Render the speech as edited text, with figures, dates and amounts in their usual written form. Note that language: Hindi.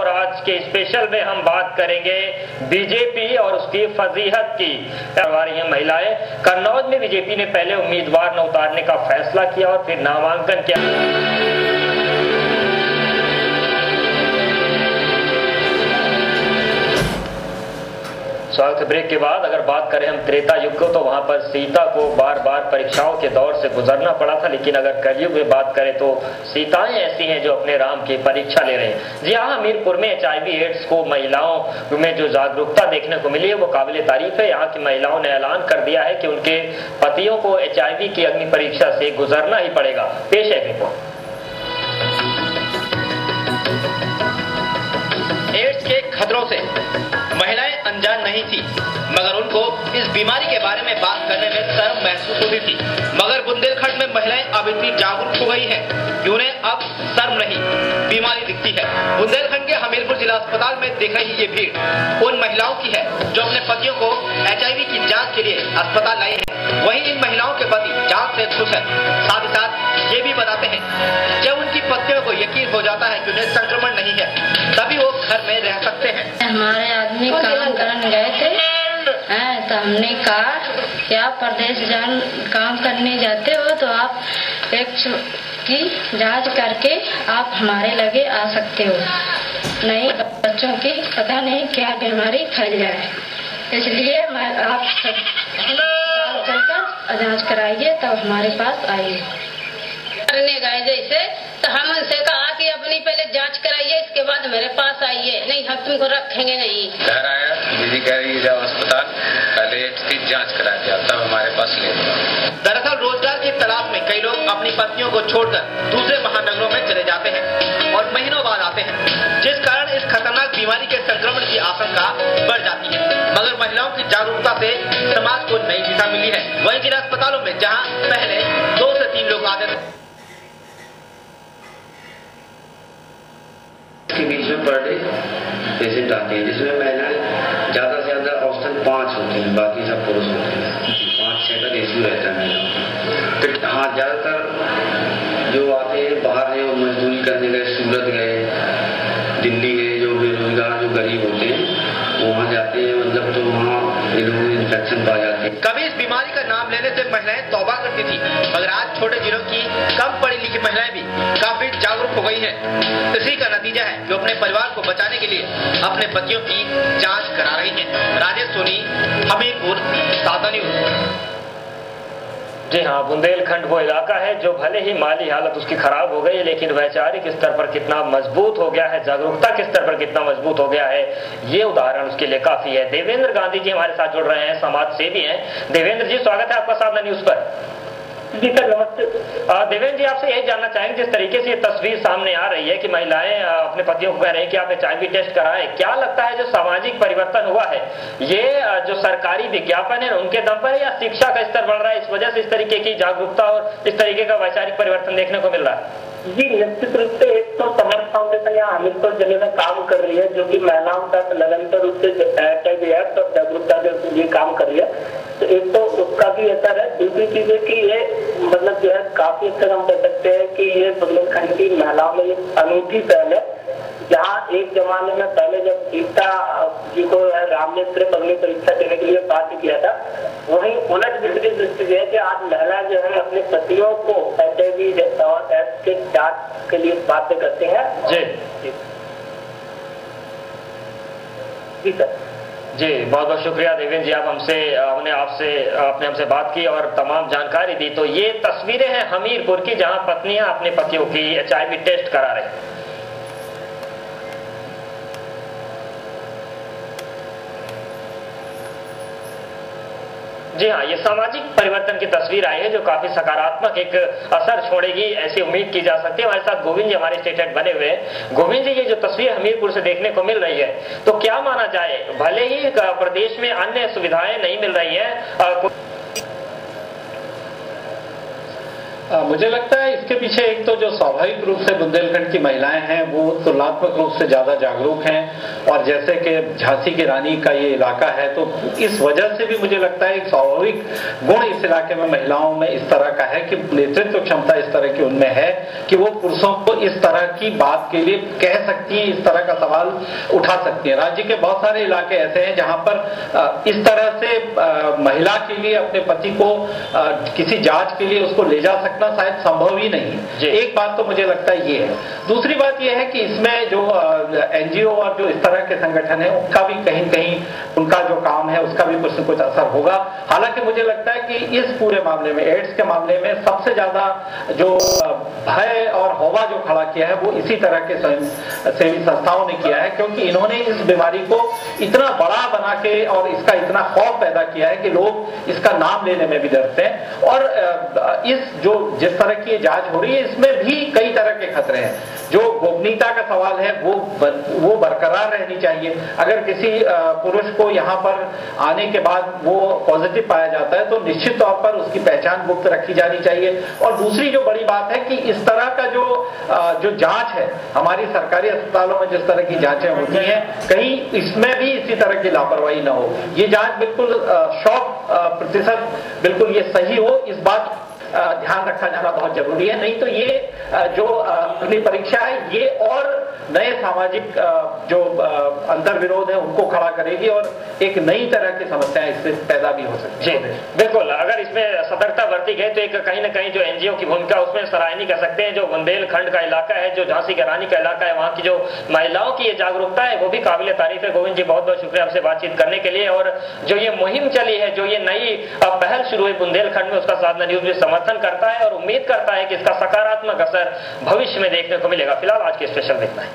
और आज के स्पेशल में हम बात करेंगे बीजेपी और उसकी फजीहत की। करवा रही हैं महिलाएं। कन्नौज में बीजेपी ने पहले उम्मीदवार न उतारने का फैसला किया और फिर नामांकन किया। स्वागत ब्रेक के बाद अगर बात करें हम त्रेता युग को, तो वहां पर सीता को बार बार परीक्षाओं के दौर से गुजरना पड़ा था, लेकिन अगर कलयुग में बात करें तो सीताएं ऐसी हैं जो अपने राम की परीक्षा ले रहे हैं। जी हाँ, हमीरपुर में HIV एड्स को महिलाओं में जो जागरूकता देखने को मिली है वो काबिल तारीफ है। यहाँ की महिलाओं ने ऐलान कर दिया है कि उनके पतियों को HIV की अग्नि परीक्षा से गुजरना ही पड़ेगा। पेश है रिपोर्ट। एड्स के खतरों से महिलाएं अनजान नहीं थी, मगर उनको इस बीमारी के बारे में बात करने में शर्म महसूस होती थी। मगर बुंदेलखंड में महिलाएं अब इतनी जागरूक हो गई हैं कि उन्हें अब शर्म नहीं, बीमारी दिखती है। बुंदेलखंड के हमीरपुर जिला अस्पताल में देख रही ये भीड़ उन महिलाओं की है जो अपने पतियों को HIV की जांच के लिए अस्पताल लाई है। वहीं इन महिलाओं के पति जांच से खुश है। साथ ही साथ ये भी बताते हैं जब उनकी पत्नियों को यकीन हो जाता है कि उन्हें संक्रमण नहीं है, तभी वो घर में रह सकते हैं। हमारे आदमी काम करने गए थे, तो हमने कहा कि आप प्रदेश काम करने जाते हो तो आप एक्स की जांच करके आप हमारे लगे आ सकते हो, नहीं बच्चों की पता नहीं क्या बीमारी फैल जाए, इसलिए आप चलकर जांच कराइए तब हमारे पास आइए। करने गए जैसे तो हम उनसे कहा कि अपनी पहले जांच कराइए, इसके बाद मेरे पास आइए, नहीं हम तुमको रखेंगे नहीं। घर आया, दीदी कह रही है जाओ अस्पताल, पहले इसकी जांच करा दिया तब हमारे पास ले। दरअसल रोजगार की तलाश में कई लोग अपनी पत्नियों को छोड़कर दूसरे महानगरों में चले जाते हैं और महीनों बाद आते हैं, जिस कारण इस खतरनाक बीमारी के संक्रमण की आशंका बढ़ जाती है। मगर महिलाओं की जागरूकता से समाज को नई दिशा मिली है। वहीं जिला अस्पतालों में जहाँ पहले 2 से 3 लोग आते थे, के बीच में पर डे पेशेंट आते हैं, जिसमें महिलाएं ज्यादा से ज्यादा औसतन 5 होते हैं, बाकी सब पुरुष होते हैं। 5-6 का रेशियो रहता है महिलाओं। तो हाँ, ज्यादातर जो आते हैं बाहर है, वो मजदूरी करने गए, सूरत गए, दिल्ली गए, जो बेरोजगार जो गरीब होते हैं वहाँ जाते हैं, मतलब तो वहाँ ये लोग इन्फेक्शन पा जाते हैं। कभी इस बीमारी का नाम लेने से महिलाएं तौबा करती थी, मगर आज छोटे जिलों की कम पढ़ी लिखी महिलाएं भी काफी जागरूक हो गई हैं। इसी का नतीजा है जो अपने परिवार को बचाने के लिए अपने पतियों की जांच करा रही हैं। राजेश सोनी, हमीरपुर, सादा न्यूज। जी हाँ, बुंदेलखंड वो इलाका है जो भले ही माली हालत उसकी खराब हो गई है, लेकिन वैचारिक स्तर पर कितना मजबूत हो गया है, जागरूकता के स्तर पर कितना मजबूत हो गया है, ये उदाहरण उसके लिए काफी है। देवेंद्र गांधी जी हमारे साथ जुड़ रहे हैं, समाज सेवी हैं। देवेंद्र जी, स्वागत है आपका साधना न्यूज पर। जी सर, नमस्ते। देवेंद्र जी, आपसे यही जानना चाहेंगे, जिस तरीके से ये तस्वीर सामने आ रही है कि महिलाएं अपने पतियों को कह रही हैं कि आप HIV टेस्ट कराएं, क्या लगता है जो सामाजिक परिवर्तन हुआ है ये जो सरकारी विज्ञापन है उनके दम पर है, या शिक्षा का स्तर बढ़ रहा है, इस वजह से इस तरीके की जागरूकता और इस तरीके का वैचारिक परिवर्तन देखने को मिल रहा है? जी, निश्चित रूप से एक तो समर्थ फाउंडेशन यहाँ हमीरपुर जिले में काम कर रही है, जो कि महिलाओं तक निरंतर रूप से HIV एड्स और जागरूकता के लिए काम कर रही है। तो एक तो उसका भी असर है। दूसरी चीज है कि ये मतलब जो है काफी अच्छा हम कह सकते हैं कि ये बुंदेलखंड की महिलाओं में एक अनूठी पहल है, जहाँ एक जमाने में पहले जब सीता जी को राम ने सिर्फ अग्नि परीक्षा देने के लिए बाध्य किया था, वहीं उलट विपरीत दृष्टि है कि आज महिला जो है अपने पतियों को HIV और एड्स के जांच के लिए बाध्य करते हैं। जी सर। जी, बहुत बहुत शुक्रिया देवेंद्र जी, आपने हमसे बात की और तमाम जानकारी दी। तो ये तस्वीरें हैं हमीरपुर की, जहां पत्नियां अपने पतियों की HIV टेस्ट करा रही हैं। जी हाँ, ये सामाजिक परिवर्तन की तस्वीर आई है जो काफी सकारात्मक एक असर छोड़ेगी, ऐसी उम्मीद की जा सकती है। हमारे साथ गोविंद जी हमारे स्टेट हेड बने हुए हैं। गोविंद जी, ये जो तस्वीर हमीरपुर से देखने को मिल रही है, तो क्या माना जाए, भले ही प्रदेश में अन्य सुविधाएं नहीं मिल रही है, मुझे लगता है इसके पीछे एक तो जो स्वाभाविक रूप से बुंदेलखंड की महिलाएं हैं वो तुलनात्मक रूप से ज्यादा जागरूक हैं, और जैसे कि झांसी की रानी का ये इलाका है तो इस वजह से भी मुझे लगता है एक स्वाभाविक गुण इस इलाके में महिलाओं में इस तरह का है कि नेतृत्व क्षमता इस तरह की उनमें है कि वो पुरुषों को इस तरह की बात के लिए कह सकती हैं, इस तरह का सवाल उठा सकती हैं। राज्य के बहुत सारे इलाके ऐसे हैं जहां पर इस तरह से महिला के लिए अपने पति को किसी जांच के लिए उसको ले जा सकना शायद संभव ही नहीं है। एक बात तो मुझे लगता है ये है। दूसरी बात ये है कि इसमें जो एनजीओ और जो इस तरह के संगठन है उनका भी कहीं कहीं उनका जो काम है उसका भी कुछ न कुछ असर होगा। हालांकि मुझे लगता है कि इस पूरे मामले में, एड्स के मामले में सबसे ज्यादा जो भय और हौवा जो खड़ा किया है वो इसी तरह के स्वयंसेवी संस्थाओं ने किया है, क्योंकि इन्होंने इस बीमारी को इतना बड़ा बना के और इसका इतना खौफ पैदा किया है कि लोग इसका नाम लेने में भी डरते हैं। और जिस तरह की जांच हो रही है इसमें भी कई तरह के खतरे हैं। जो गोपनीयता का सवाल है वो बरकरार रहनी चाहिए। अगर किसी पुरुष को यहाँ पर आने के बाद वो पॉजिटिव पाया जाता है तो निश्चित तौर पर उसकी पहचान गुप्त रखी जानी चाहिए। और दूसरी जो बड़ी बात है कि इस तरह का जो जांच है हमारी सरकारी अस्पतालों में, जिस तरह की जांचें होती हैं, कहीं इसमें भी इसी तरह की लापरवाही न हो। ये जांच बिल्कुल 100% बिल्कुल ये सही हो, इस बात ध्यान रखा जाना बहुत जरूरी है। नहीं तो ये जो अपनी परीक्षा है ये और नए सामाजिक जो अंतर्विरोध है उनको खड़ा करेगी और एक नई तरह की समस्याएं इससे पैदा भी हो सकती है। बिल्कुल, अगर इसमें सतर्कता बरती गई तो एक कहीं ना कहीं जो एनजीओ की भूमिका उसमें सराहनीय कर सकते हैं। जो बुंदेलखंड का इलाका है, जो झांसी की रानी का इलाका है, वहाँ की जो महिलाओं की ये जागरूकता है वो भी काबिल तारीफ है। गोविंद जी, बहुत बहुत शुक्रिया आपसे बातचीत करने के लिए। और जो ये मुहिम चली है, जो ये नई पहल शुरू हुई बुंदेलखंड में, उसका साधना न्यूज भी समर्थन करता है और उम्मीद करता है कि इसका सकारात्मक असर भविष्य में देखने को मिलेगा। फिलहाल आज के स्पेशल में इतना है।